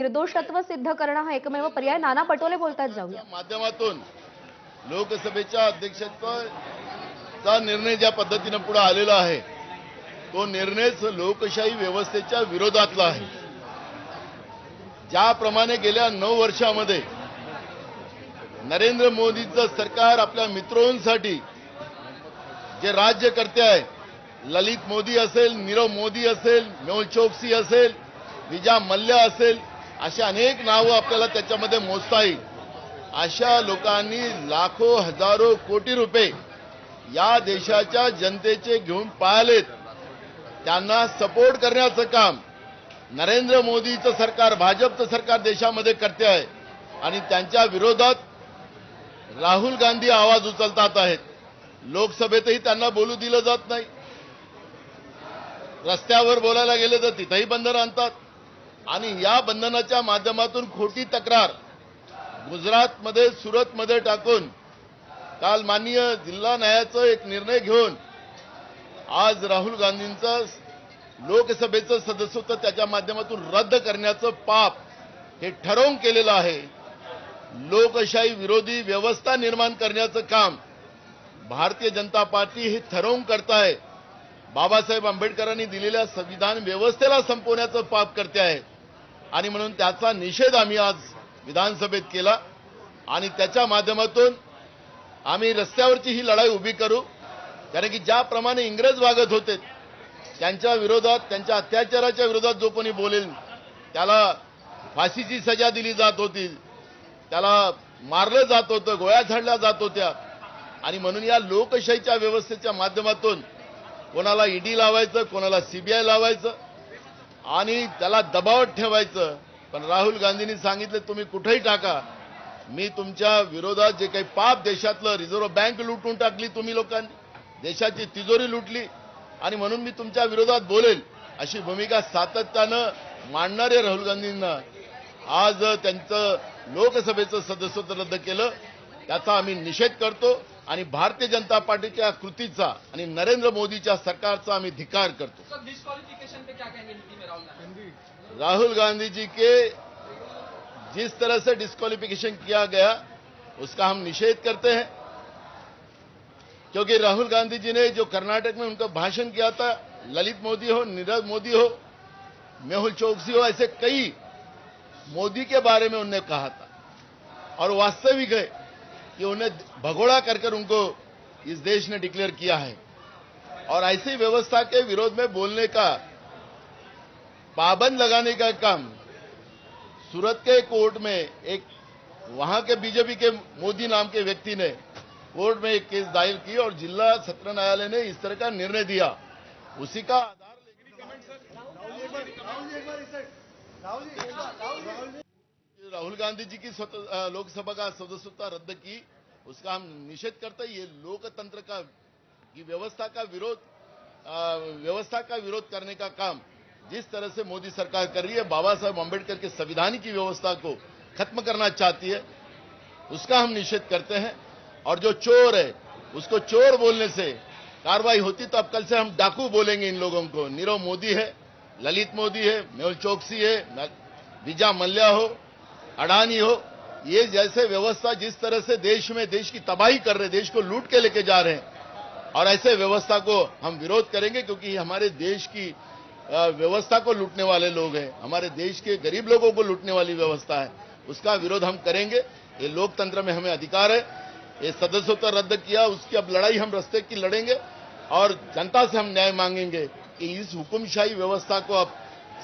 निर्दोषत्व सिद्ध करणं हा एकमेव पर्याय. नाना पटोले बोलतात, जाऊया. माध्यमातून लोकसभेच्या अध्यक्षत्वाचा निर्णय ज्या पद्धतीने पुढे आलेला आहे तो निर्णयच लोकशाही व्यवस्थेच्या विरोधातला आहे. ज्याप्रमाणे गेल्या 9 वर्षामध्ये नरेंद्र मोदींचं सरकार आपल्या मित्रांसाठी जे राज्य करते आहे, ललित मोदी असेल, नीरव मोदी असेल, मेहुल चोक्सी असेल, विजय मल्ल्या असेल, अशा अनेक नावं आपल्याला त्याच्यामध्ये मोजता येईल. अशा लोकांनी लाखो हजारो कोटी रुपये या देशाच्या जनतेचे घेऊन पाहिलेत. त्यांना सपोर्ट करण्याचं काम नरेंद्र मोदीचं सरकार, भाजपचं सरकार देशामध्ये करते आहे आणि त्यांच्या विरोधात राहुल गांधी आवाज उचलतात आहेत. लोकसभेतही त्यांना बोलू दिलं जात नाही. रस्त्यावर बोलायला गेले तर तिथेही बंधनं आणतात आणि या बंधनाच्या माध्यमातून खोटी तक्रार गुजरातमध्ये, सुरतमध्ये टाकून काल माननीय जिल्हा न्यायालयाचा एक निर्णय घेऊन आज राहुल गांधींचं लोकसभेचं सदस्यत्व त्याच्या माध्यमातून रद्द करण्याचं पाप हे ठरवून केलेलं आहे. लोकशाही विरोधी व्यवस्था निर्माण करण्याचं काम भारतीय जनता पार्टी हे ठरवून करताय. बाबासाहेब आंबेडकरांनी दिलेल्या संविधान व्यवस्थेला संपवण्याचं पाप करते आहे आणि म्हणून त्याचा निषेध आम्ही आज विधानसभेत केला आणि त्याच्या माध्यमातून आम्ही रस्त्यावरची ही लढाई उभी करू. कारण की ज्याप्रमाणे इंग्रज वागत होते त्यांच्या विरोधात, त्यांच्या अत्याचाराच्या विरोधात जो कोणी बोलेल त्याला फाशीची सजा दिली जात होती, त्याला मारलं जात होतं, गोळ्या झाडल्या जात होत्या. आणि म्हणून या लोकशाहीच्या व्यवस्थेच्या माध्यमातून कोणाला ईडी लावायचं, कोणाला सीबीआय लावायचं आणि त्याला दबावात ठेवायचं. पण राहुल गांधींनी सांगितलं तुम्ही कुठेही टाका, मी तुमच्या विरोधात जे काही पाप देशातलं, रिझर्व्ह बँक लुटून टाकली तुम्ही लोकांनी, देशाची तिजोरी लुटली आणि म्हणून मी तुमच्या विरोधात बोलेल, अशी भूमिका सातत्यानं मांडणारे राहुल गांधींना आज त्यांचं लोकसभेचं सदस्यत्व रद्द केलं. त्याचा आम्ही निषेध करतो आणि भारतीय जनता पार्टीच्या कृतीचा आणि नरेंद्र मोदीच्या सरकारचा आम्ही धिक्कार करतो. राहुल गांधी जी के जिस तरह से डिस्क्वालिफिकेशन किया गया उसका हम निषेध करते हैं, क्योंकि राहुल गांधी जी ने जो कर्नाटक में उनका भाषण किया था, ललित मोदी हो, नीरव मोदी हो, मेहुल चोक्सी हो, ऐसे कई मोदी के बारे में उन्होंने कहा था और वास्तविक है कि उन्हें भगोड़ा कर उनको इस देश ने डिक्लेयर किया है. और ऐसी व्यवस्था के विरोध में बोलने का, पाबंद लगाने का काम सूरत के कोर्ट में एक वहां के बीजेपी के मोदी नाम के व्यक्ति ने कोर्ट में एक केस दायर की और जिला सत्र न्यायालय ने इस तरह का निर्णय दिया. उसी का आधार राहुल गांधी जी की लोकसभा का सदस्यता रद्द की, उसका हम निषेध करते हैं. ये लोकतंत्र का की व्यवस्था का विरोध करने का काम जिस तरह से मोदी सरकार कर रही है, बाबा साहब अम्बेडकर के संविधान की व्यवस्था को खत्म करना चाहती है, उसका हम निषेध करते हैं. और जो चोर है उसको चोर बोलने से कार्रवाई होती तो अब कल से हम डाकू बोलेंगे इन लोगों को. नीरव मोदी है, ललित मोदी है, मेहुल चोक्सी है, विजय मल्ल्या हो, अडानी हो, ये जैसे व्यवस्था जिस तरह से देश की तबाही कर रहे, देश को लूट के लेके जा रहे हैं और ऐसे व्यवस्था को हम विरोध करेंगे क्योंकि हमारे देश की व्यवस्था को लूटने वाले लोग हैं, हमारे देश के गरीब लोगों को लूटने वाली व्यवस्था है, उसका विरोध हम करेंगे. ये लोकतंत्र में हमें अधिकार है. ये सदस्यत्व रद्द किया, उसकी अब लड़ाई हम रस्ते की लड़ेंगे और जनता से हम न्याय मांगेंगे कि इस हुकुमशाही व्यवस्था को अब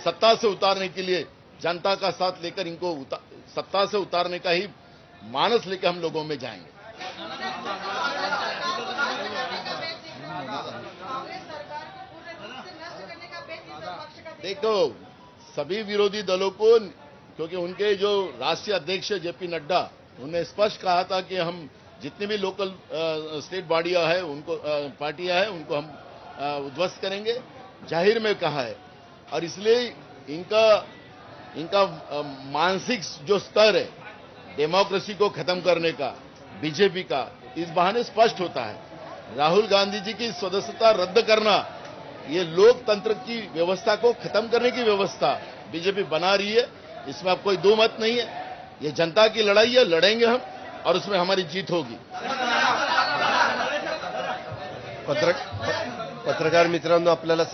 सत्ता से उतारने के लिए जनता का साथ लेकर इनको सत्ता से उतारने का ही मानस लेकर हम लोगों में जाएंगे. देखो, सभी विरोधी दलों को, क्योंकि उनके जो राष्ट्रीय अध्यक्ष जेपी नड्डा, उन्होंने स्पष्ट कहा था कि हम जितनी भी लोकल स्टेट बॉडियां है, उनको पार्टियां हैं, उनको हम उद्ध्वस्त करेंगे, जाहिर में कहा है. और इसलिए इनका मानसिक जो स्तर है डेमोक्रेसी को खत्म करने का, बीजेपी का, इस बहाने स्पष्ट होता है. राहुल गांधी जी की सदस्यता रद्द करना ये लोकतंत्र की व्यवस्था को खत्म करने की व्यवस्था बीजेपी बना रही है इसमें अब कोई दो मत नहीं है। ये जनता की लड़ाई है, लड़ेंगे हम और उसमें हमारी जीत होगी। पत्रकार मित्रांनो, आपल्याला